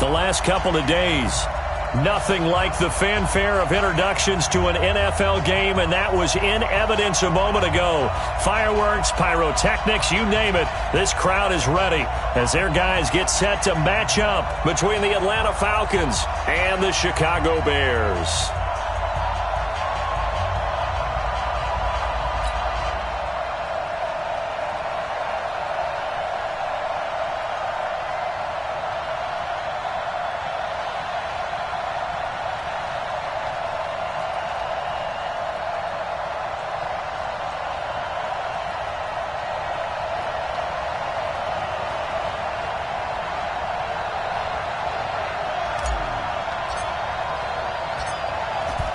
the last couple of days. Nothing like the fanfare of introductions to an NFL game, and that was in evidence a moment ago. Fireworks, pyrotechnics, you name it. This crowd is ready as their guys get set to match up between the Atlanta Falcons and the Chicago Bears.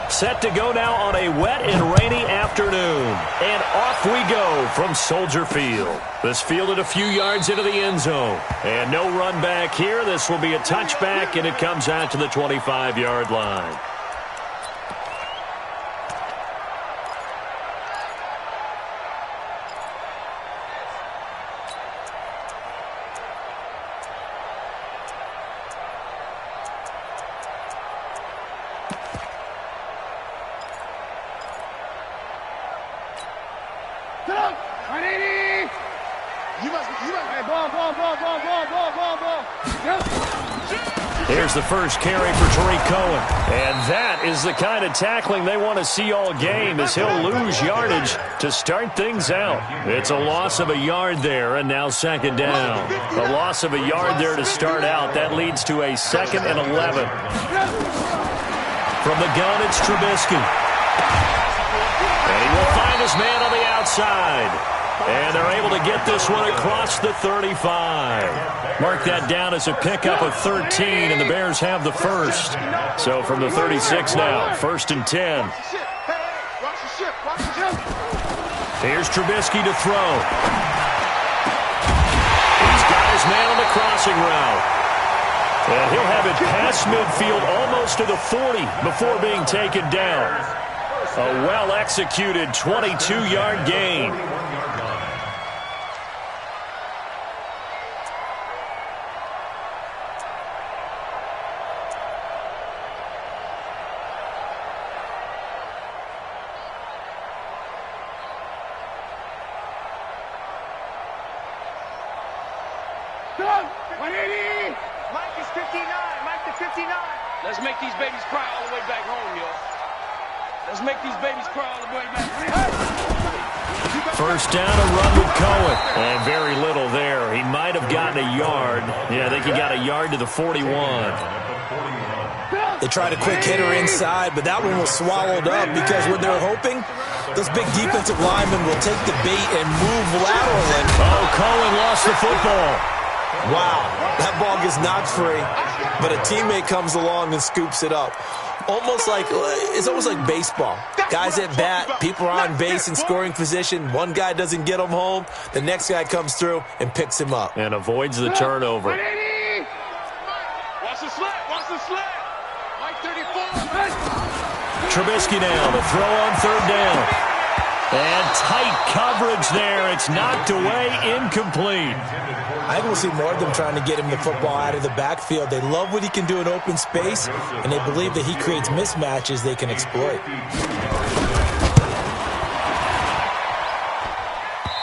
Set to go now on a wet and rainy afternoon. And off we go from Soldier Field. This fielded a few yards into the end zone. And no run back here. This will be a touchback, and it comes out to the 25-yard line. Here's the first carry for Tariq Cohen. And that is the kind of tackling they want to see all game, as he'll lose yardage to start things out. It's a loss of a yard there, and now second down. A loss of a yard there to start out. That leads to a 2nd and 11. From the gun, it's Trubisky. And he will find his man on the outside. And they're able to get this one across the 35. Mark that down as a pickup of 13, and the Bears have the first. So from the 36 now, 1st and 10. Here's Trubisky to throw. He's got his man on the crossing route. And he'll have it past midfield almost to the 40 before being taken down. A well-executed 22-yard gain. Let's make these babies cry all the way back home, yo. Let's make these babies cry all the way back home. First down, a run with Cohen. And very little there. He might have gotten a yard. Yeah, I think he got a yard to the 41. They tried a quick hitter inside, but that one was swallowed up because what they're hoping, those big defensive linemen will take the bait and move laterally. Oh, Cohen lost the football. Wow, that ball gets knocked free, but a teammate comes along and scoops it up. It's almost like baseball. Guys at bat, people are on base in scoring position. One guy doesn't get him home. The next guy comes through and picks him up. And avoids the turnover. Watch the slant, watch the slant. Mike 34. Trubisky now to throw on 3rd down. And tight coverage there. It's knocked away, incomplete. I think we'll see more of them trying to get him the football out of the backfield. They love what he can do in open space, and they believe that he creates mismatches they can exploit.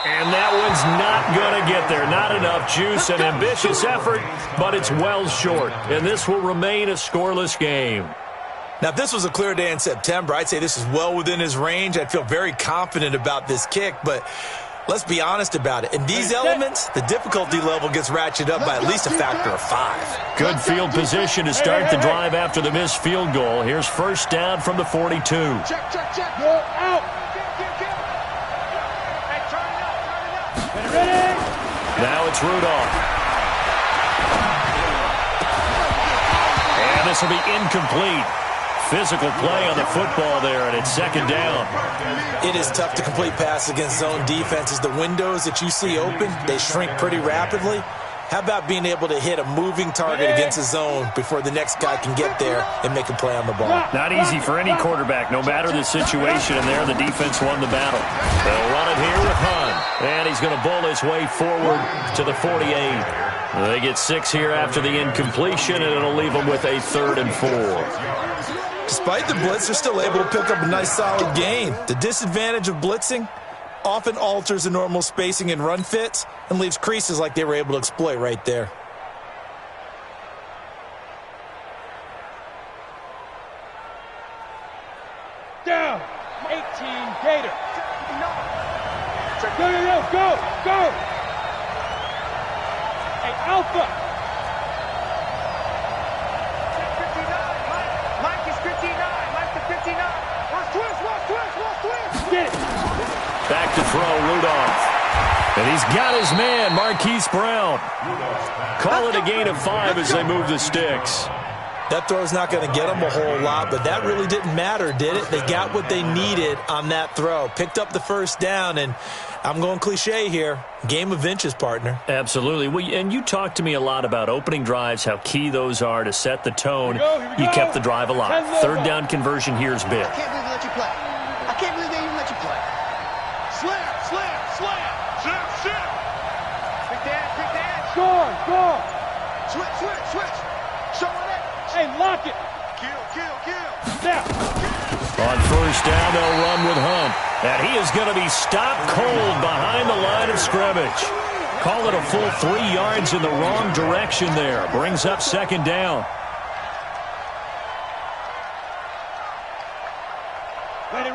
And that one's not going to get there. Not enough juice. An ambitious effort, but it's well short. And this will remain a scoreless game. Now, if this was a clear day in September, I'd say this is well within his range. I'd feel very confident about this kick, but let's be honest about it. In these elements, the difficulty level gets ratcheted up by at least a factor of 5. Good field position to start the drive after the missed field goal. Here's first down from the 42. Check. Go out. Hey, turn it up. Now it's Rudolph. And this will be incomplete. Physical play on the football there, and it's 2nd down. It is tough to complete passes against zone defenses. The windows that you see open, they shrink pretty rapidly. How about being able to hit a moving target against his zone before the next guy can get there and make a play on the ball? Not easy for any quarterback, no matter the situation, and there the defense won the battle. They'll run it here with Hunt, and he's going to bowl his way forward to the 48. They get 6 here after the incompletion, and it'll leave them with a 3rd and 4. Despite the blitz, they're still able to pick up a nice solid gain. The disadvantage of blitzing often alters the normal spacing and run fits and leaves creases like they were able to exploit right there. Down. 18 Gator. Go. Hey, Alpha. Mike is 59. Mike is 59. Watch twist. Get it. Back to throw, Rudolph. And he's got his man, Marquise Brown. Call it a gain of 5 as they move the sticks. That throw's not going to get them a whole lot, but that really didn't matter, did it? They got what they needed on that throw. Picked up the first down, and I'm going cliche here. Game of inches, partner. Absolutely. Well, and you talked to me a lot about opening drives, how key those are to set the tone. Here we go. You kept the drive alive. 3rd down conversion here is big. I can't believe they let you play. I can't believe they even let you play. Slam. Quick dance. Score. Switch. Showing it. Hey, lock it. Kill. Now. On 1st down, they'll run with Hunt. And he is going to be stopped cold behind the line of scrimmage. Call it a full 3 yards in the wrong direction there. Brings up 2nd down. Ready.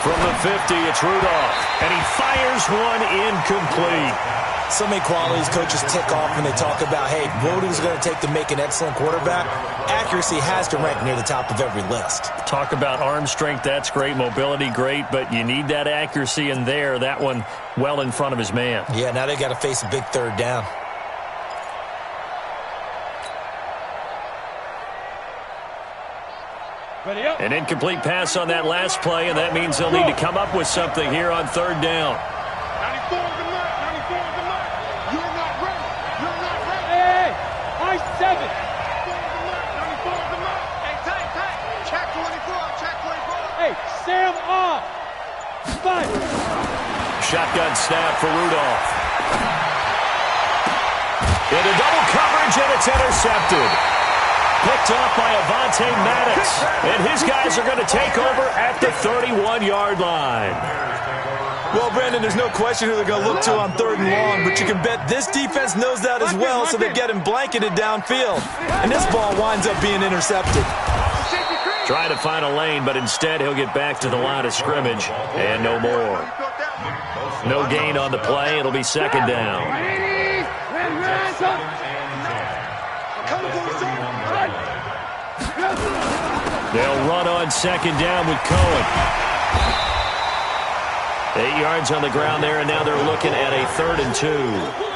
From the 50, it's Rudolph. And he fires one incomplete. So many qualities coaches tick off when they talk about, hey, what is it going to take to make an excellent quarterback? Accuracy has to rank near the top of every list. Talk about arm strength, that's great. Mobility, great. But you need that accuracy in there. That one well in front of his man. Yeah, now they got to face a big 3rd down. Ready up. An incomplete pass on that last play, and that means they'll need to come up with something here on 3rd down. 94 is the mark. You're not ready. Hey, I 7. 94 is the mark. Hey, tight. Check 24. Hey, Sam off. 5. Shotgun snap for Rudolph. Into double coverage, and it's intercepted. Picked off by Avonte Maddox. And his guys are going to take over at the 31-yard line. Well, Brandon, there's no question who they're going to look to on 3rd and long, but you can bet this defense knows that as well, so they get him blanketed downfield. And this ball winds up being intercepted. Trying to find a lane, but instead he'll get back to the line of scrimmage. And no more. No gain on the play. It'll be 2nd down. They'll run on 2nd down with Cohen. 8 yards on the ground there, and now they're looking at a 3rd and 2.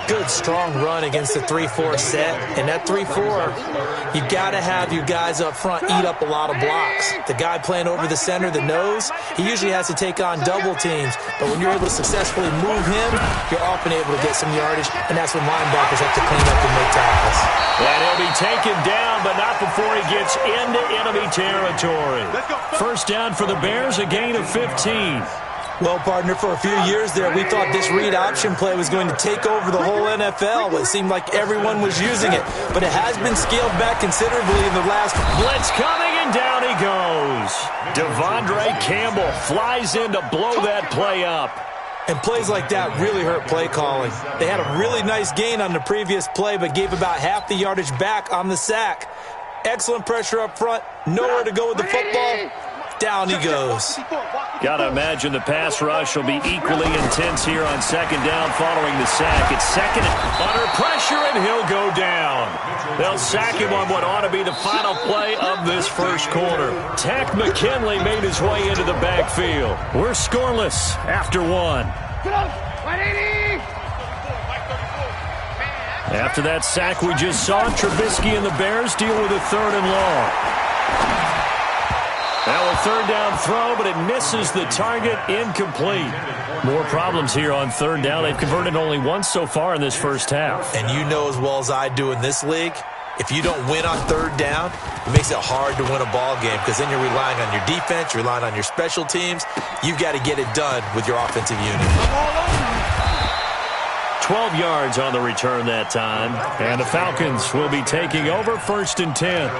Good, strong run against the 3-4 set. And that 3-4, you got to have your guys up front eat up a lot of blocks. The guy playing over the center, the nose, he usually has to take on double teams. But when you're able to successfully move him, you're often able to get some yardage, and that's when linebackers have to clean up and make tackles. And he'll be taken down, but not before he gets into enemy territory. 1st down for the Bears, a gain of 15. Well, partner, for a few years there, we thought this read option play was going to take over the whole NFL. It seemed like everyone was using it, but it has been scaled back considerably in the last. Blitz coming, and down he goes. Devondre Campbell flies in to blow that play up. And plays like that really hurt play calling. They had a really nice gain on the previous play, but gave about half the yardage back on the sack. Excellent pressure up front. Nowhere to go with the football. Down he goes. Gotta imagine the pass rush will be equally intense here on 2nd down following the sack. It's 2nd under pressure, and he'll go down. They'll sack him on what ought to be the final play of this 1st quarter. Tack McKinley made his way into the backfield. We're scoreless after 1. After that sack we just saw, Trubisky and the Bears deal with a 3rd and long. Now a third down throw, but it misses the target, incomplete. More problems here on third down. They've converted only once so far in this first half. And you know as well as I do in this league, if you don't win on third down, it makes it hard to win a ball game because then you're relying on your defense, you're relying on your special teams. You've got to get it done with your offensive unit. 12 yards on the return that time. And the Falcons will be taking over 1st and 10.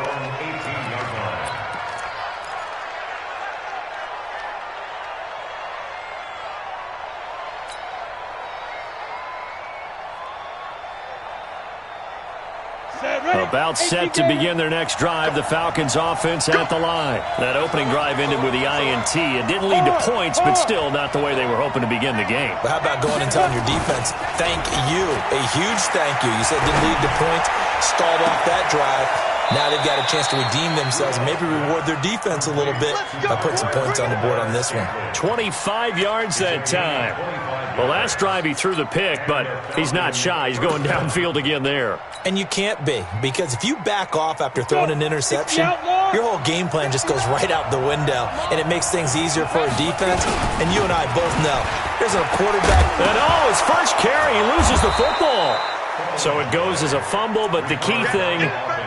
About set to begin their next drive. The Falcons offense at the line. That opening drive ended with the INT. It didn't lead to points, but still not the way they were hoping to begin the game. But how about going and telling your defense, thank you, a huge thank you. You said it didn't lead to points, stalled off that drive. Now they've got a chance to redeem themselves and maybe reward their defense a little bit by putting some points on the board on this one. 25 yards that time. The last drive he threw the pick, but he's not shy. He's going downfield again there. And you can't be, because if you back off after throwing an interception, your whole game plan just goes right out the window, and it makes things easier for a defense. And you and I both know, there's a quarterback. And his first carry, he loses the football. So it goes as a fumble, but the key thing,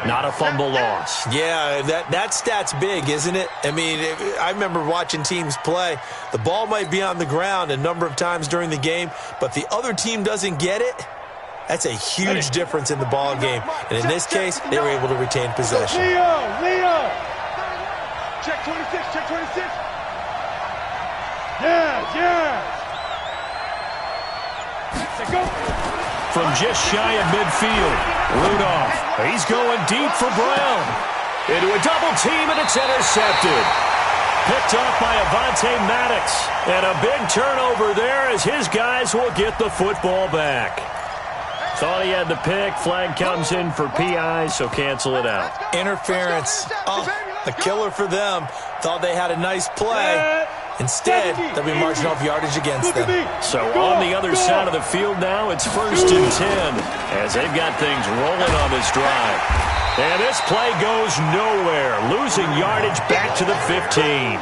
not a fumble loss. Yeah, that stat's big, isn't it? I mean, I remember watching teams play. The ball might be on the ground a number of times during the game, but the other team doesn't get it. That's a huge difference in the ball game. And in this case, they were able to retain possession. Leo! Check 26, check 26. Yeah. Let's go. From just shy of midfield, Rudolph. He's going deep for Brown. Into a double team, and it's intercepted. Picked off by Avonte Maddox. And a big turnover there as his guys will get the football back. Thought he had the pick. Flag comes in for PI, so cancel it out. Interference. Oh, a killer for them. Thought they had a nice play. Instead, they'll be marching off yardage against them. So on the other side of the field now, it's 1st and 10 as they've got things rolling on this drive. And this play goes nowhere, losing yardage back to the 15.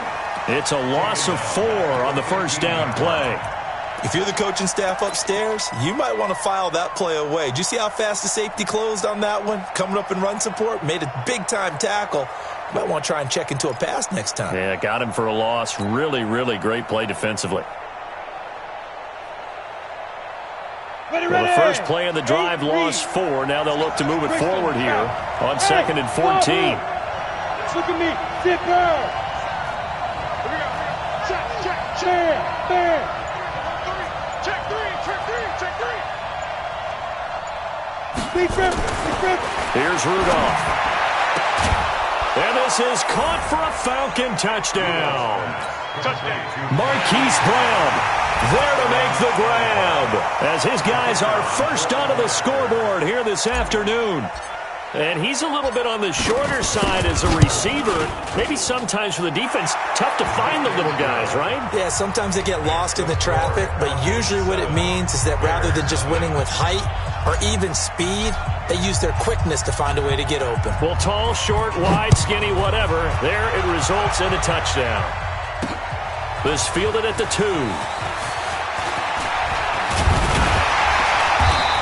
It's a loss of 4 on the first down play. If you're the coaching staff upstairs, you might want to file that play away. Did you see how fast the safety closed on that one? Coming up in run support, made a big-time tackle. You might want to try and check into a pass next time. Yeah, got him for a loss. Really, really great play defensively. Well, the first play of the drive lost 4. Now they'll look to move it forward here on 2nd and 14. Look at me. Zipper. Check. Here's Rudolph. And this is caught for a Falcon touchdown. Marquise Brown there to make the grab as his guys are first onto the scoreboard here this afternoon. And he's a little bit on the shorter side as a receiver. Maybe sometimes for the defense, tough to find the little guys, right? Yeah, sometimes they get lost in the traffic, but usually what it means is that rather than just winning with height or even speed, they use their quickness to find a way to get open. Well, tall, short, wide, skinny, whatever, there it results in a touchdown. This fielded at the 2.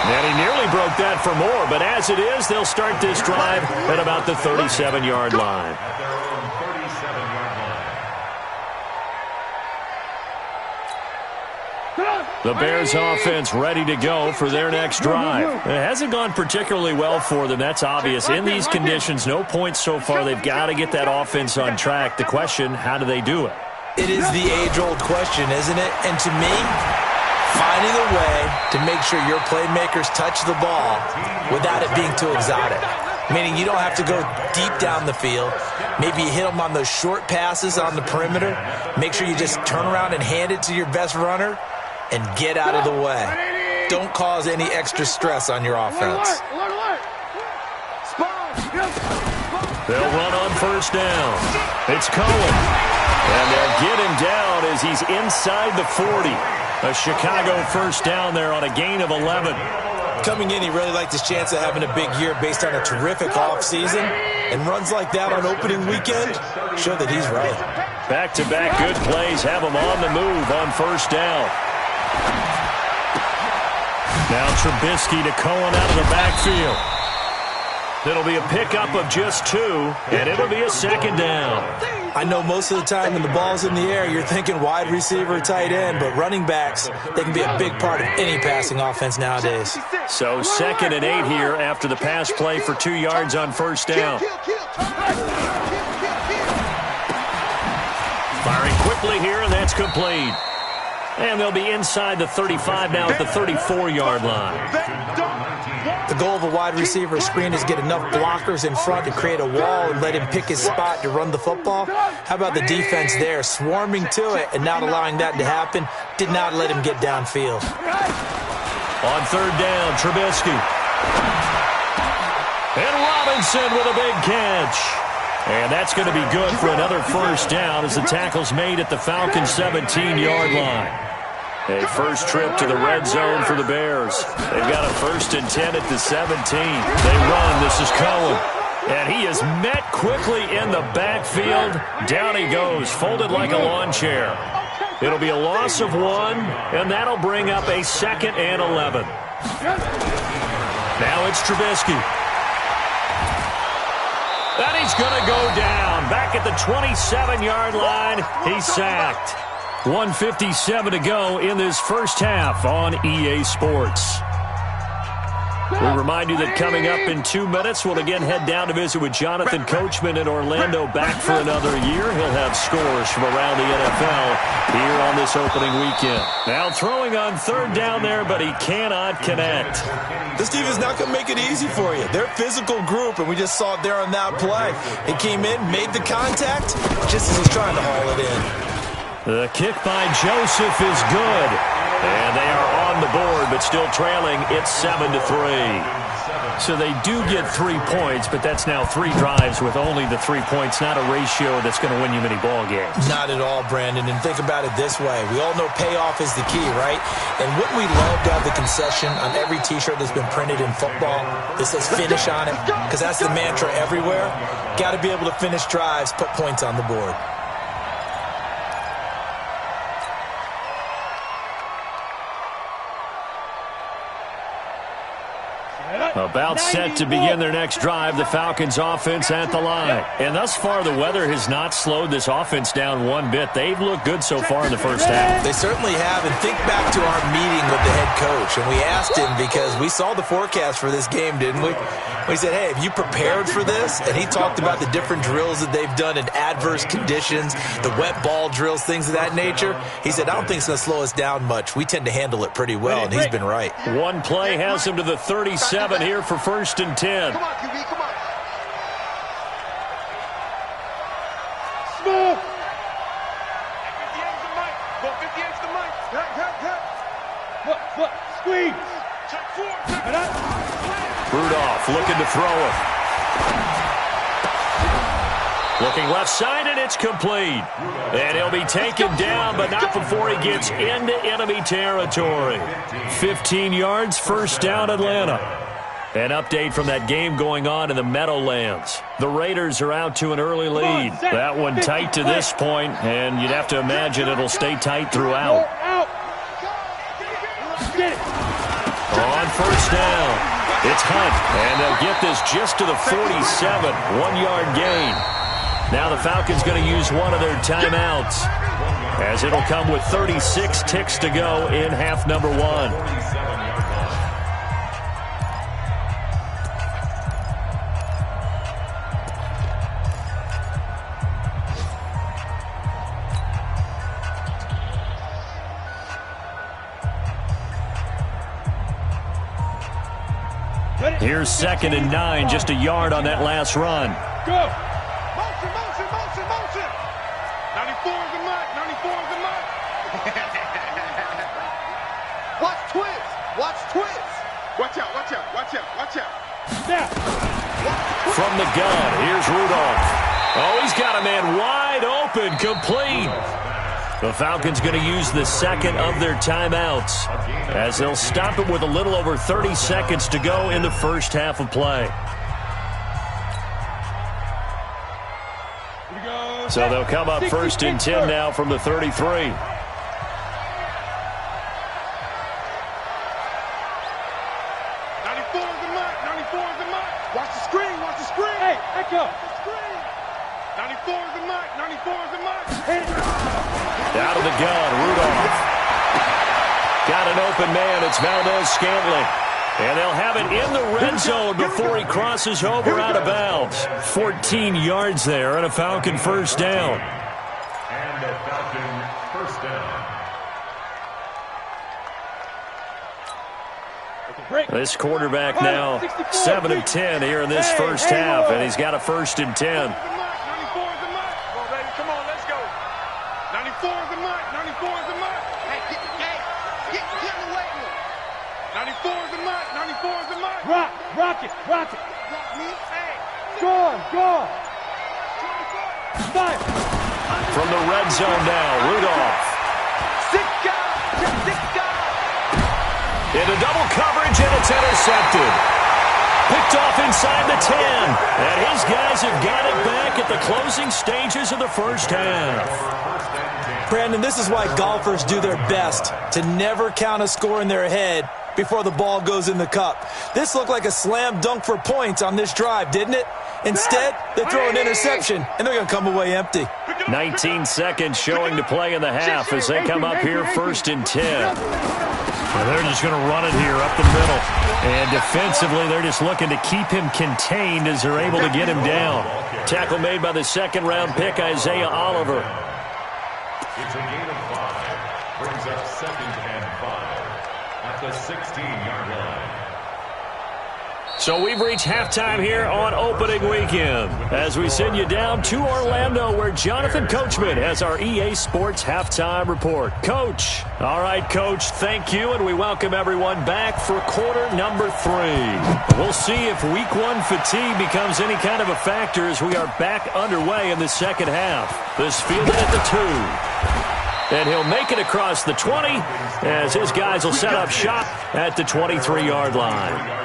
And he nearly broke that for more, but as it is, they'll start this drive at about the 37-yard line. The Bears offense ready to go for their next drive. It hasn't gone particularly well for them, that's obvious. In these conditions, no points so far. They've got to get that offense on track. The question, how do they do it? It is the age-old question, isn't it? And to me, finding a way to make sure your playmakers touch the ball without it being too exotic. Meaning you don't have to go deep down the field. Maybe you hit them on those short passes on the perimeter. Make sure you just turn around and hand it to your best runner and get out of the way. Don't cause any extra stress on your offense. They'll run on first down. It's Cohen. And they'll get him down as he's inside the 40. A Chicago first down there on a gain of 11. Coming in, he really liked his chance of having a big year based on a terrific offseason. And runs like that on opening weekend show that he's right. Back-to-back good plays have him on the move on first down. Now Trubisky to Cohen out of the backfield. It'll be a pickup of just 2, and it'll be a second down. I know most of the time when the ball's in the air, you're thinking wide receiver, tight end, but running backs, they can be a big part of any passing offense nowadays. So 2nd and 8 here after the pass play for 2 yards on first down. Firing quickly here, and that's complete. And they'll be inside the 35 now at the 34-yard line. The goal of a wide receiver screen is get enough blockers in front to create a wall and let him pick his spot to run the football. How about the defense there, swarming to it and not allowing that to happen? Did not let him get downfield. On third down, Trubisky. And Robinson with a big catch. And that's going to be good for another first down as the tackle's made at the Falcons' 17-yard line. A first trip to the red zone for the Bears. They've got a 1st and 10 at the 17. They run. This is Cohen. And he is met quickly in the backfield. Down he goes, folded like a lawn chair. It'll be a loss of 1, and that'll bring up a 2nd and 11. Now it's Trubisky. And he's going to go down. Back at the 27-yard line, he's sacked. 1:57 to go in this first half on EA Sports. We remind you that coming up in 2 minutes, we'll again head down to visit with Jonathan Coachman in Orlando, back for another year. He'll have scores from around the NFL here on this opening weekend. Now throwing on third down there, but he cannot connect. This team is not going to make it easy for you. They're a physical group, and we just saw it there on that play. He came in, made the contact, just as he's trying to haul it in. The kick by Joseph is good. And they are on the board, but still trailing. It's 7-3. So they do get 3 points, but that's now 3 drives with only the 3 points, not a ratio that's going to win you many ball games. Not at all, Brandon. And think about it this way. We all know payoff is the key, right? And wouldn't we love to have the concession on every T-shirt that's been printed in football that says finish on it? Because that's the mantra everywhere. Got to be able to finish drives, put points on the board. About set to begin their next drive, the Falcons offense at the line. And thus far, the weather has not slowed this offense down one bit. They've looked good so far in the first half. They certainly have. And think back to our meeting with the head coach. And we asked him, because we saw the forecast for this game, didn't we? We said, hey, have you prepared for this? And he talked about the different drills that they've done in adverse conditions, the wet ball drills, things of that nature. He said, I don't think it's going to slow us down much. We tend to handle it pretty well, and he's been right. One play has him to the 37 here for 1st and 10. Come on, QB, come on. Smooth. 58's the mic. Go 58's the mic. Look, squeeze. Check 4. Rudolph looking to throw it. Looking left side, and it's complete. And he'll be taken down, but not before he gets into enemy territory. 15 yards, first down, Atlanta. An update from that game going on in the Meadowlands. The Raiders are out to an early lead. That one tight to this point, and you'd have to imagine it'll stay tight throughout. On first down, it's Hunt, and they'll get this just to the 47, 1-yard gain. Now the Falcons going to use one of their timeouts, as it'll come with 36 ticks to go in half number 1. Here's 2nd and 9, just a yard on that last run. Go! Motion! 94 is the mark! 94 is the mark! Watch twist! Watch out! Snap! From the gun, here's Rudolph. Oh, he's got a man wide open, complete. The Falcons going to use the second of their timeouts as they'll stop it with a little over 30 seconds to go in the first half of play. So they'll come up first and 10 now from the 33. 94 is the mark. 94 is the mark. Watch the screen. Watch the screen. Hey, echo. 94 is the mark. 94 is the mark. Out of the gun, Rudolph. Got an open man. It's Valdez-Scantling. And they'll have it in the red zone before he crosses over out of bounds. 14 yards there and a Falcon first down. And a Falcon first down. This quarterback now 7 of 10 here in this first half, and he's got a first and 10. 94 is the mark. Come on, baby. Come on, let's go. 94 is the mark. 94 is the mark. Hey, get away from him. 94 is the mark. 94 is the mark. Rock it. Rock me. Hey. Gone. Five. From the red zone now, Rudolph. Six guys. Into double coverage, and it's intercepted. Picked off inside the 10. And his guys have got it back at the closing stages of the first half. Brandon, this is why golfers do their best to never count a score in their head before the ball goes in the cup. This looked like a slam dunk for points on this drive, didn't it? Instead, they throw an interception, and they're going to come away empty. 19 seconds showing to play in the half as they come up here first and 10. Well, they're just going to run it here up the middle. And defensively, they're just looking to keep him contained as they're able to get him down. Tackle made by the second-round pick, Isaiah Oliver. It's a gain of 5. Brings up 2nd and 5 at the 16-yard line. So we've reached halftime here on opening weekend as we send you down to Orlando where Jonathan Coachman has our EA Sports halftime report. Coach. All right, Coach, thank you, and we welcome everyone back for quarter number 3. We'll see if week 1 fatigue becomes any kind of a factor as we are back underway in the second half. This fielded at the 2. And he'll make it across the 20 as his guys will set up shop at the 23-yard line.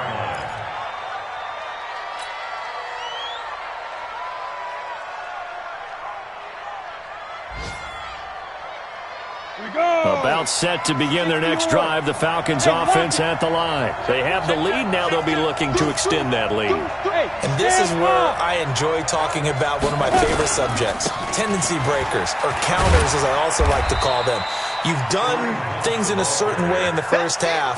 About set to begin their next drive, the Falcons offense at the line. They have the lead, now they'll be looking to extend that lead. And this is where I enjoy talking about one of my favorite subjects, tendency breakers, or counters as I also like to call them. You've done things in a certain way in the first half,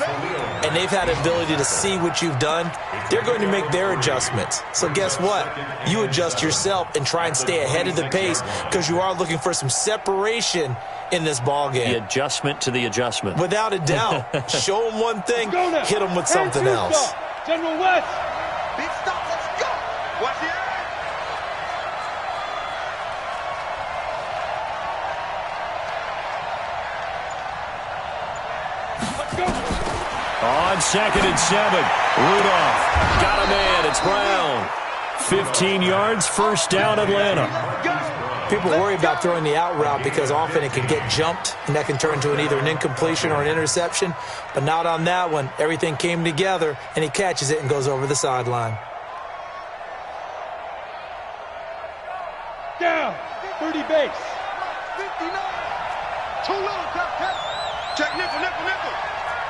and they've had the ability to see what you've done. They're going to make their adjustments. So guess what? You adjust yourself and try and stay ahead of the pace because you are looking for some separation in this ball game. The adjustment to the adjustment. Without a doubt. Show them one thing, hit them with something else. General West. Big stop. Let's go. Watch the eye. Let's go. On 2nd and 7, Rudolph got a man. It's Brown. 15 yards, first down, Atlanta. People worry about throwing the out route because often it can get jumped, and that can turn into either an incompletion or an interception. But not on that one. Everything came together, and he catches it and goes over the sideline. Down. 30 base. 59. Too little, tap. Check nickel.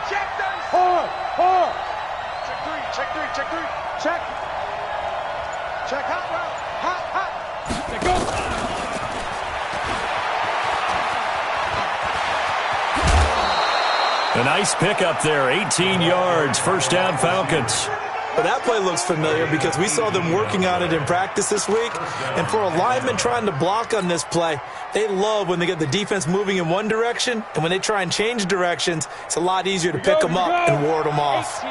Check those. Hard. Check 3. Check hot route. Hot. Let go. A nice pickup there, 18 yards, first down Falcons. But that play looks familiar because we saw them working on it in practice this week. And for a lineman trying to block on this play, they love when they get the defense moving in one direction. And when they try and change directions, it's a lot easier to pick them up and ward them off.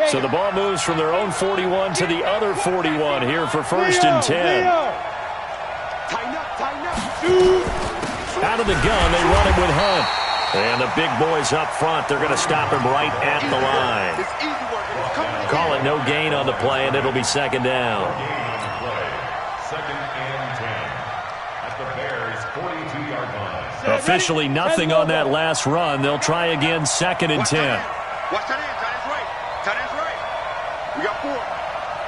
So the ball moves from their own 41 to the other 41 here for first and 10. Tighten up. Out of the gun, they run it with Hunt. And the big boys up front, they're going to stop him right at the line. It's easy work. It's coming. Call it no gain on the play, and it'll be second down. Second and 10 at the Bears' 42-yard line. Officially nothing on that last run. They'll try again, 2nd and 10. Watch tight end. Tight end's right. Tight end's right. We got 4.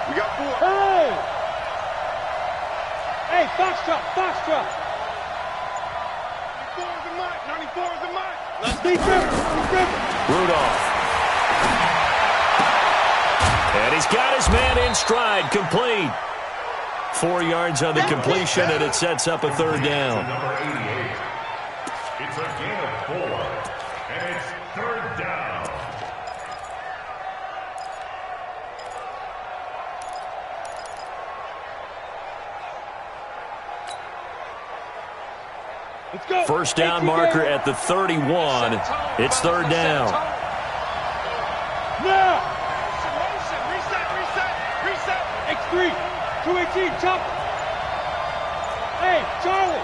We got 4. Hey! Hey, foxtrot, foxtrot. 94 is the mark. 94 is the mark. Let's be driven. Rudolph. And he's got his man in stride, complete. 4 yards on the completion, and it sets up a 3rd down. Number 88. It's a gain of 4, and it's 3rd down. Let's go. 1st down marker at the 31. It's 3rd down. Now. Reset. X3. 218. Chop. Hey, Charlie.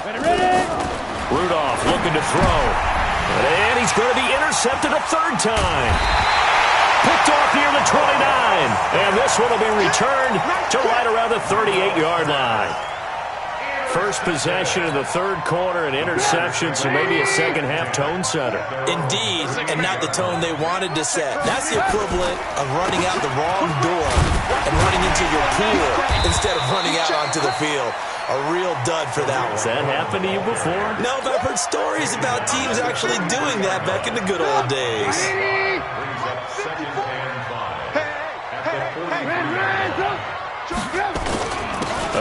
Ready. Rudolph looking to throw. And he's going to be intercepted a 3rd time. Picked off near the 29. And this one will be returned to right around the 38-yard line. First possession of the 3rd quarter, an interception, so maybe a second-half tone setter. Indeed, and not the tone they wanted to set. That's the equivalent of running out the wrong door and running into your pool instead of running out onto the field. A real dud for that one. Has that happened to you before? No, but I've heard stories about teams actually doing that back in the good old days. Brings up 2nd and 5. At the 43.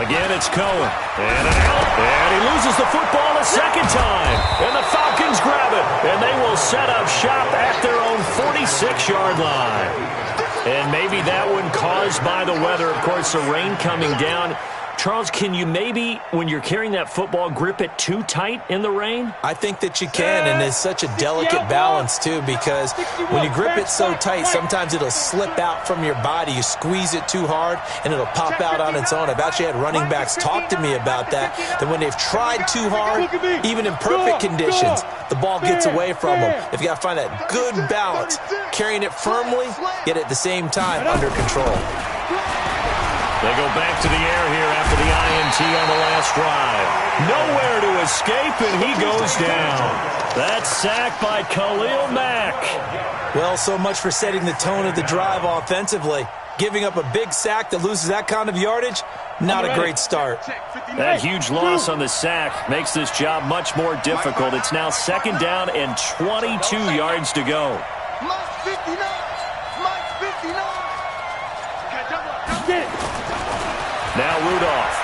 Again, it's Cohen. And an out. And he loses the football a 2nd time. And the Falcons grab it. And they will set up shop at their own 46-yard line. And maybe that one caused by the weather. Of course, the rain coming down. Charles, can you maybe, when you're carrying that football, grip it too tight in the rain? I think that you can, and it's such a delicate balance, too, because when you grip it so tight, sometimes it'll slip out from your body. You squeeze it too hard, and it'll pop out on its own. I've actually had running backs talk to me about that when they've tried too hard, even in perfect conditions, the ball gets away from them. If you got to find that good balance, carrying it firmly, yet at the same time under control. They go back to the air here after the INT on the last drive. Nowhere to escape, and he goes down. That's sacked by Khalil Mack. Well, so much for setting the tone of the drive offensively. Giving up a big sack that loses that kind of yardage, not a great start. That huge loss on the sack makes this job much more difficult. It's now 2nd down and 22 yards to go. Mike 59. Mike 59. Get it. Now Rudolph.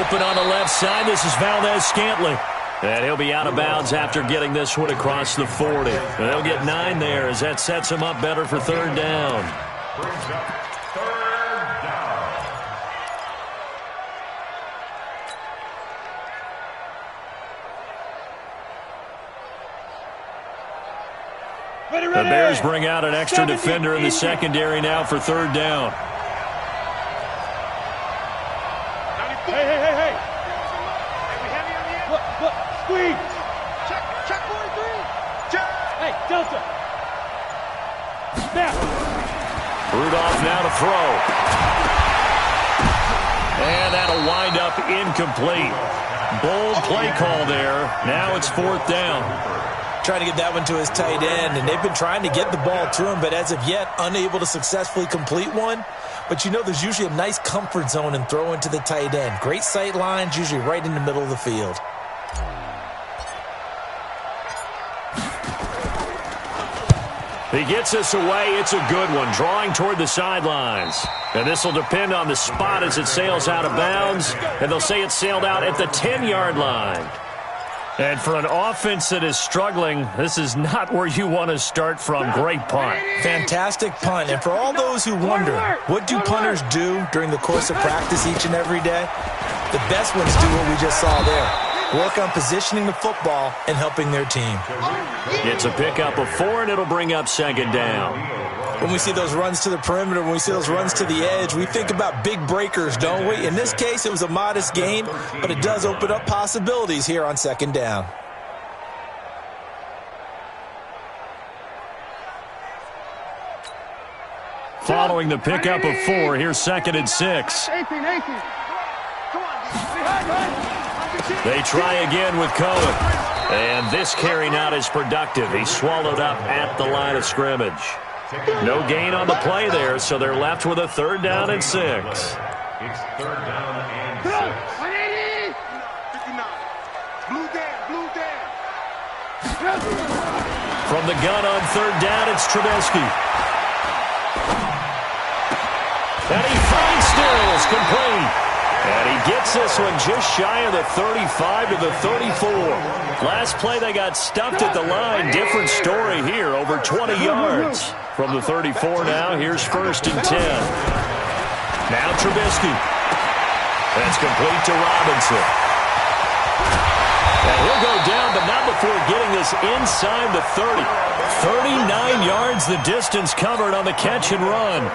Open on the left side. This is Valdez-Scantling. And he'll be out of bounds after getting this one across the 40. And they'll get 9 there as that sets him up better for 3rd down. Brings up 3rd down. The Bears bring out an extra defender in the secondary now for 3rd down. Hey. Look, squeeze. Check 43. Check. Hey, Delta. Snap. Rudolph now to throw. And that'll wind up incomplete. Bold play call there. Now it's 4th down. Trying to get that one to his tight end, and they've been trying to get the ball to him, but as of yet, unable to successfully complete one. But you know there's usually a nice comfort zone in throwing to the tight end. Great sight lines, usually right in the middle of the field. He gets us away. It's a good one, drawing toward the sidelines. And this will depend on the spot as it sails out of bounds, and they'll say it sailed out at the 10-yard line. And for an offense that is struggling, this is not where you want to start from. Great punt. Fantastic punt. And for all those who wonder, what do punters do during the course of practice each and every day? The best ones do what we just saw there. Work on positioning the football and helping their team. It's a pickup of 4, and it'll bring up 2nd down. When we see those runs to the perimeter, when we see those runs to the edge, we think about big breakers, don't we? In this case, it was a modest gain, but it does open up possibilities here on 2nd down. Following the pickup of 4, here's 2nd and 6. 18. Come on, They try again with Cohen. And this carry not as productive. He's swallowed up at the line of scrimmage. No gain on the play there, so they're left with a 3rd down and 6. It's 3rd down and 6. 59. Blue down. From the gun on 3rd down, it's Trubisky. And he finds Stills, complete. And he gets this one just shy of the 35 to the 34. Last play, they got stuffed at the line. Different story here, over 20 yards. From the 34 now, here's 1st and 10. Now Trubisky. That's complete to Robinson. And he'll go down, but not before getting this inside the 30. 39 yards the distance covered on the catch and run.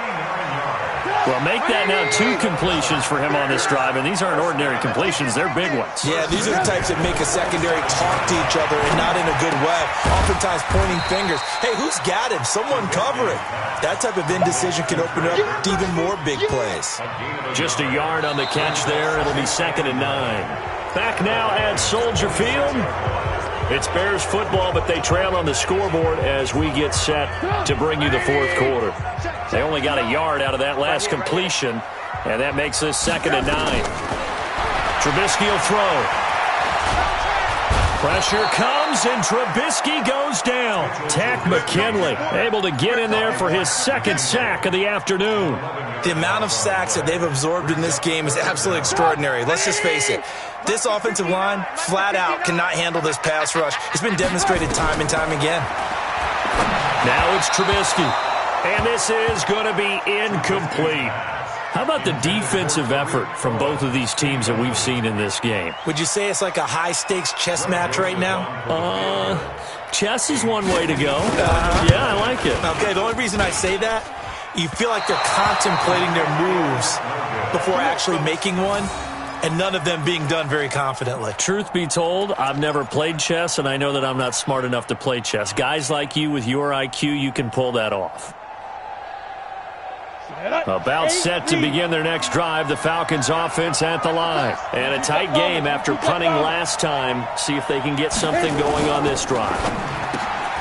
Well, make that now 2 completions for him on this drive, and these aren't ordinary completions. They're big ones. Yeah, these are the types that make a secondary talk to each other and not in a good way. Oftentimes pointing fingers. Hey, who's got him? Someone cover it. That type of indecision can open up to even more big plays. Just a yard on the catch there. It'll be 2nd and 9. Back now at Soldier Field. It's Bears football, but they trail on the scoreboard as we get set to bring you the 4th quarter. They only got a yard out of that last completion, and that makes this 2nd and 9. Trubisky will throw. Pressure comes, and Trubisky goes down. Tack McKinley able to get in there for his 2nd sack of the afternoon. The amount of sacks that they've absorbed in this game is absolutely extraordinary. Let's just face it. This offensive line, flat out, cannot handle this pass rush. It's been demonstrated time and time again. Now it's Trubisky. And this is going to be incomplete. How about the defensive effort from both of these teams that we've seen in this game? Would you say it's like a high-stakes chess match right now? Chess is one way to go. Yeah, I like it. Okay, the only reason I say that, you feel like they're contemplating their moves before actually making one, and none of them being done very confidently. Truth be told, I've never played chess, and I know that I'm not smart enough to play chess. Guys like you with your IQ, you can pull that off. About set to begin their next drive, the Falcons offense at the line. And a tight game after punting last time. See if they can get something going on this drive.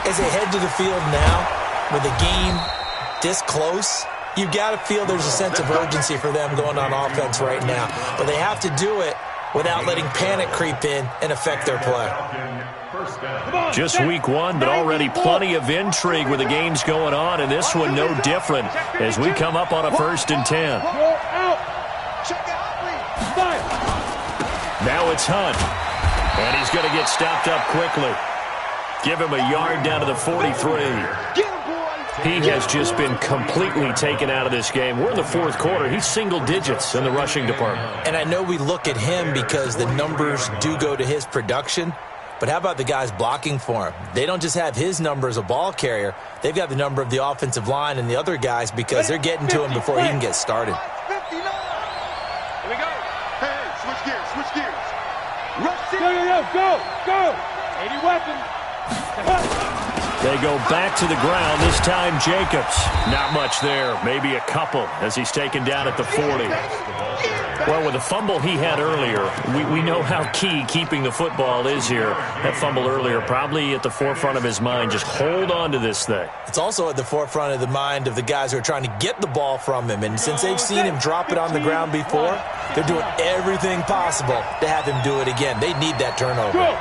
As they head to the field now, with the game this close, you've got to feel there's a sense of urgency for them going on offense right now. But they have to do it without letting panic creep in and affect their play. Just week 1, but already plenty of intrigue with the games going on, and this one no different as we come up on a 1st and 10. Now it's Hunt, and he's going to get stopped up quickly. Give him a yard down to the 43. He has just been completely taken out of this game. We're in the 4th quarter. He's single digits in the rushing department. And I know we look at him because the numbers do go to his production, but how about the guys blocking for him? They don't just have his number as a ball carrier. They've got the number of the offensive line and the other guys because they're getting to him before he can get started. 59. Here we go. Hey, switch gears. Rush it. Go. 80 weapons. They go back to the ground, this time Jacobs. Not much there, maybe a couple as he's taken down at the 40. Well, with the fumble he had earlier, we know how key keeping the football is here. That fumble earlier probably at the forefront of his mind. Just hold on to this thing. It's also at the forefront of the mind of the guys who are trying to get the ball from him. And since they've seen him drop it on the ground before, they're doing everything possible to have him do it again. They need that turnover. Go.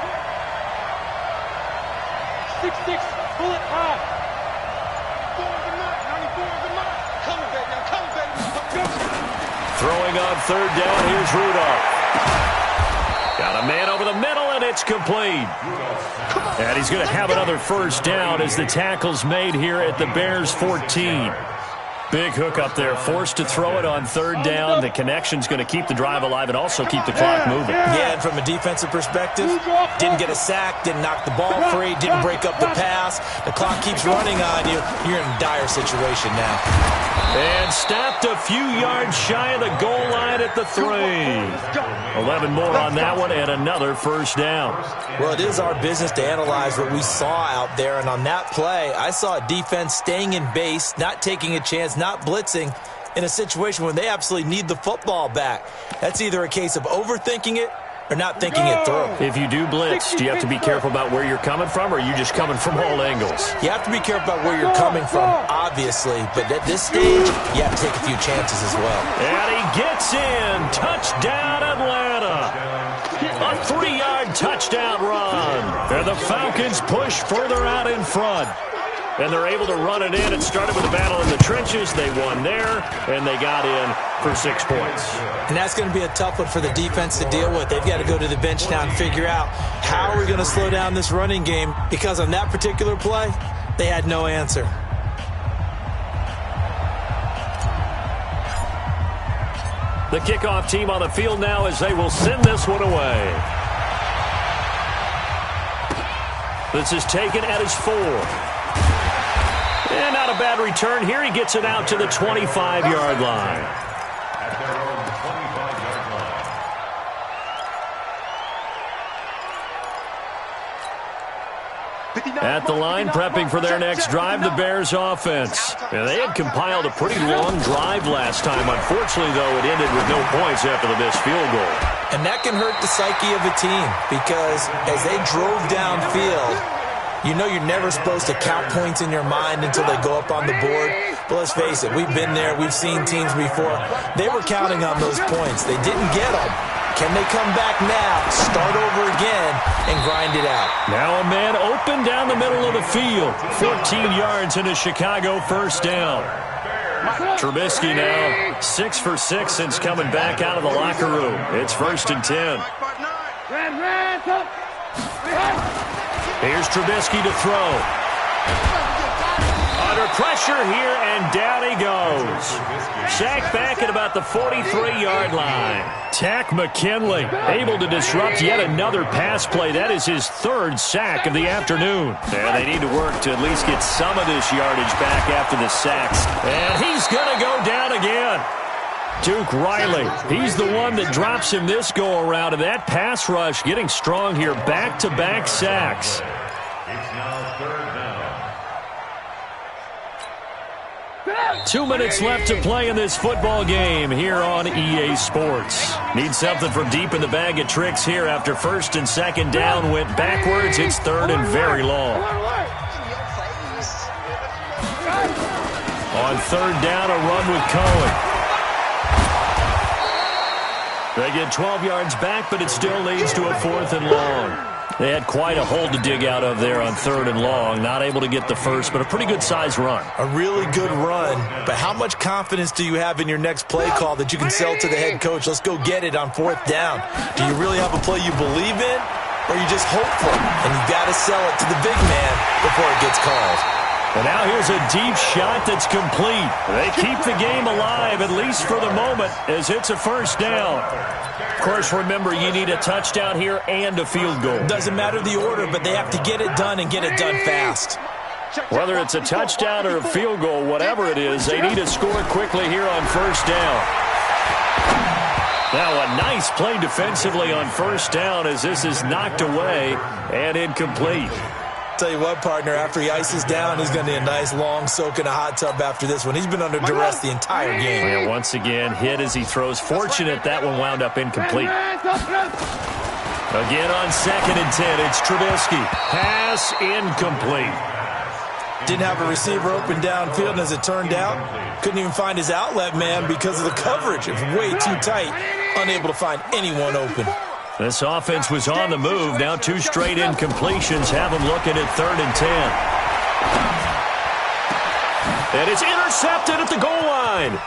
6-6, pull it high. 94 is the mark. Coming, baby. Throwing on 3rd down, here's Rudolph. Got a man over the middle, and it's complete. And he's going to have another 1st down as the tackle's made here at the Bears 14. Big hook up there, forced to throw it on 3rd down. The connection's going to keep the drive alive and also keep the clock moving. Yeah, and from a defensive perspective, didn't get a sack, didn't knock the ball free, didn't break up the pass. The clock keeps running on you. You're in a dire situation now. And stopped a few yards shy of the goal line at at the 3. 11 more on that one and another first down. Well, it is our business to analyze what we saw out there, and on that play, I saw a defense staying in base, not taking a chance, not blitzing in a situation where they absolutely need the football back. That's either a case of overthinking it or not thinking it through. If you do blitz, do you have to be careful about where you're coming from, or are you just coming from all angles? You have to be careful about where you're coming from, obviously, but at this stage, you have to take a few chances as well. And he gets in. Touchdown, Atlanta. A 3-yard touchdown run. And the Falcons push further out in front. And they're able to run it in. It started with a battle in the trenches. They won there, and they got in for 6 points. And that's going to be a tough one for the defense to deal with. They've got to go to the bench now and figure out how are we going to slow down this running game, because on that particular play, they had no answer. The kickoff team on the field now as they will send this one away. This is taken at his 4. And not a bad return here. He gets it out to the 25-yard line. At their own 25-yard line. At the line, prepping for their next drive, the Bears offense. And they had compiled a pretty long drive last time. Unfortunately, though, it ended with no points after the missed field goal. And that can hurt the psyche of a team, because as they drove downfield, you know you're never supposed to count points in your mind until they go up on the board. But let's face it, we've been there. We've seen teams before. They were counting on those points. They didn't get them. Can they come back now, start over again, and grind it out? Now a man open down the middle of the field. 14 yards into Chicago, first down. Trubisky now 6 for 6 since coming back out of the locker room. It's 1st and 10. Here's Trubisky to throw. Under pressure here, and down he goes. Sacked back at about the 43-yard line. Tack McKinley able to disrupt yet another pass play. That is his 3rd sack of the afternoon. And they need to work to at least get some of this yardage back after the sacks. And he's going to go down again. Duke Riley, he's the one that drops him this go-around, and that pass rush getting strong here. Back-to-back sacks. It's now 3rd down. 2 minutes left to play in this football game here on EA Sports. Need something from deep in the bag of tricks here after 1st and 2nd down went backwards. It's 3rd and very long. On 3rd down, a run with Cohen. They get 12 yards back, but it still leads to a 4th and long. They had quite a hole to dig out of there on 3rd and long. Not able to get the first, but a pretty good-sized run. A really good run, but how much confidence do you have in your next play call that you can sell to the head coach? Let's go get it on 4th down. Do you really have a play you believe in, or are you just hopeful? And you got to sell it to the big man before it gets called. And now here's a deep shot that's complete. They keep the game alive, at least for the moment, as it's a 1st down. Of course, remember, you need a touchdown here and a field goal. Doesn't matter the order, but they have to get it done and get it done fast. Whether it's a touchdown or a field goal, whatever it is, they need to score quickly here on 1st down. Now a nice play defensively on 1st down as this is knocked away and incomplete. Tell you what, partner, after he ices down, he's going to need a nice long soak in a hot tub after this one. He's been under duress the entire game. And once again, hit as he throws. Fortunate that one wound up incomplete. Again on 2nd and 10, it's Trubisky. Pass incomplete. Didn't have a receiver open downfield, and as it turned out, couldn't even find his outlet man because of the coverage. It was way too tight, unable to find anyone open. This offense was on the move. Now 2 straight incompletions have them looking at 3rd and 10. And it's intercepted at the goal line.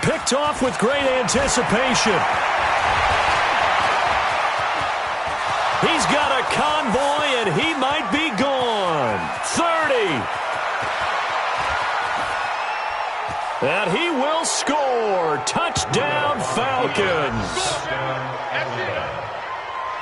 Picked off with great anticipation. He's got a convoy, and he might be gone. 30. And he will score. Touchdown, Falcons.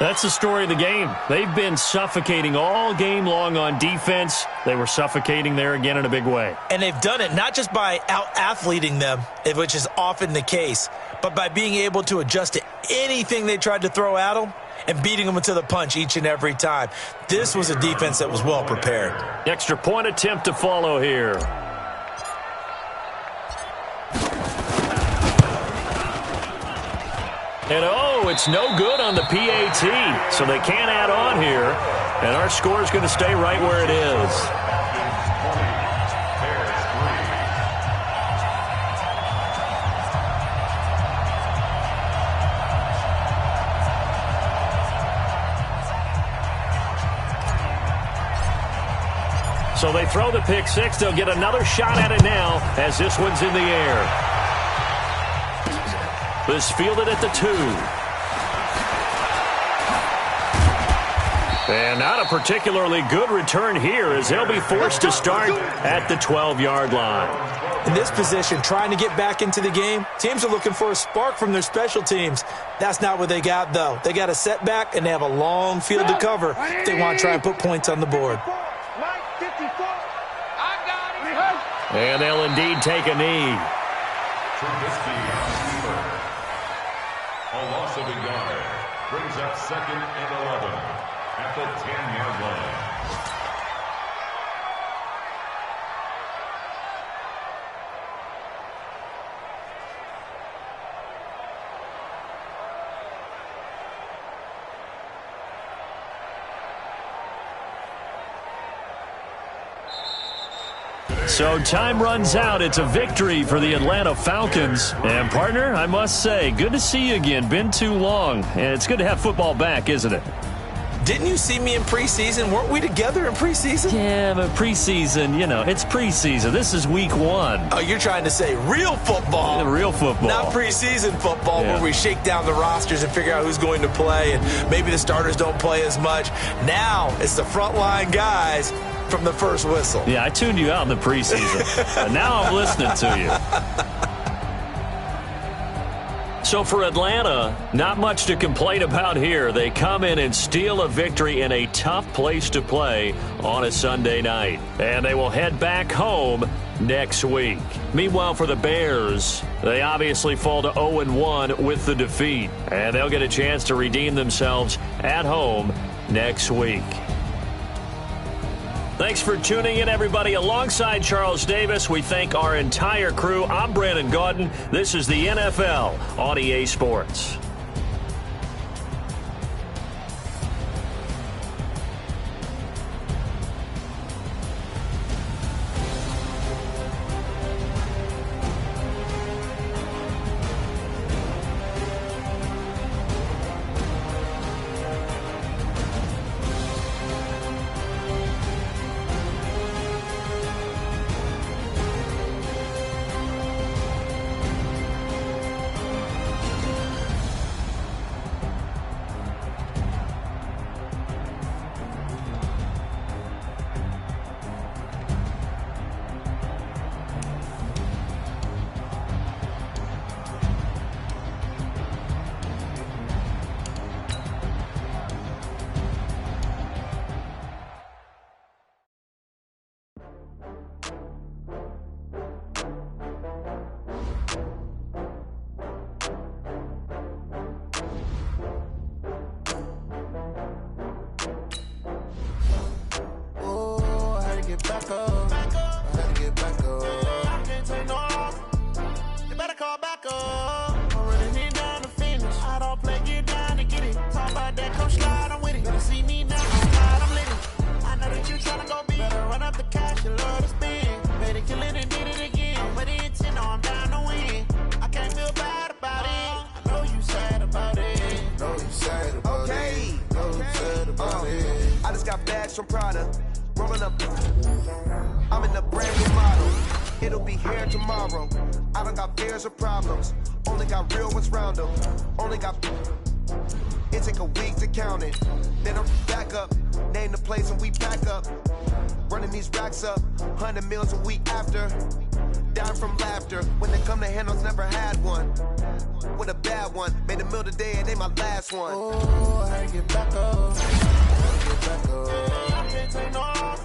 That's the story of the game. They've been suffocating all game long on defense. They were suffocating there again in a big way. And they've done it not just by out-athleting them, which is often the case, but by being able to adjust to anything they tried to throw at them and beating them to the punch each and every time. This was a defense that was well prepared. Extra point attempt to follow here. And oh, it's no good on the PAT, so they can't add on here. And our score is going to stay right where it is. So they throw the pick six. They'll get another shot at it now as this one's in the air. This fielded at the 2. And not a particularly good return here as they'll be forced to start at the 12-yard line. In this position, trying to get back into the game, teams are looking for a spark from their special teams. That's not what they got, though. They got a setback, and they have a long field to cover if they want to try and put points on the board. And they'll indeed take a knee. A loss of a yard brings up 2nd and 11 at the 10-yard line. So time runs out. It's a victory for the Atlanta Falcons. And, partner, I must say, good to see you again. Been too long. And it's good to have football back, isn't it? Didn't you see me in preseason? Weren't we together in preseason? Yeah, but preseason, you know, it's preseason. This is week 1. Oh, you're trying to say real football. Real football. Not preseason football where we shake down the rosters and figure out who's going to play, and maybe the starters don't play as much. Now it's the frontline guys from the first whistle. Yeah, I tuned you out in the preseason. But now I'm listening to you. So for Atlanta, not much to complain about here. They come in and steal a victory in a tough place to play on a Sunday night. And they will head back home next week. Meanwhile, for the Bears, they obviously fall to 0-1 with the defeat. And they'll get a chance to redeem themselves at home next week. Thanks for tuning in, everybody. Alongside Charles Davis, we thank our entire crew. I'm Brandon Gaudin. This is the NFL on EA Sports. From Prada, rolling up. I'm in the brand new model. It'll be here tomorrow. I don't got fears or problems. Only got real ones round them. Only got. It take a week to count it. Then I'm back up. Name the place and we pack up. Running these racks up. 100 meals a week after. Dying from laughter. When they come to handles, never had one. With a bad one. Made a meal today and they my last one. Oh, I get back up. I can't take no loss.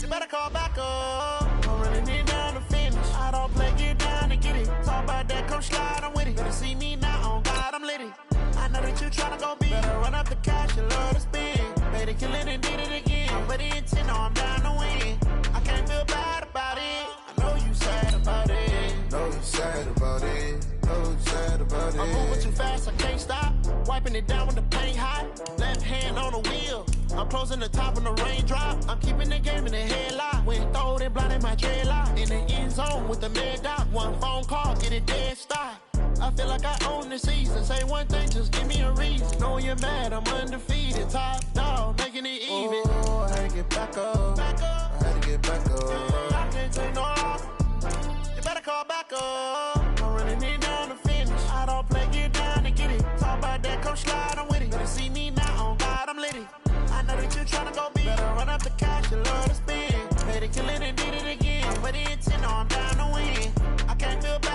You better call back up. Don't really need down to finish. I don't play, get down to get it. Talk about that. come slide, I'm with it. Better see me now, on God, I'm litty. I know that you tryna go big. Better run up the cash, you love to spend. Better kill it and did it again. But the intent, no, I'm down to win. I can't feel bad about it. I know you sad about it. Know you sad about it. Know you sad about it. I'm moving too fast, I can't stop. Wiping it down with the paint hot. Left hand on the wheel. I'm closing the top when the raindrop. I'm keeping the game in the headlock. When throwed and blinded my dreadlock. In the end zone with the mad dot. One phone call, get it dead stop. I feel like I own the season. Say one thing, just give me a reason. Know you're mad, I'm undefeated. Top dog, making it even. Oh, I had to get back up. Back up. I had to get back up. I can't take no off. You better call back up. I'm running it down to finish. I don't play, get down and get it. Talk about that, come slide, I'm with it. Better see me now, on God, I'm litty. I know that you tryna go big. Better run up the cash, you love to spend. Better kill it and did it again. But the intent, no, I'm down to win. I can't feel bad.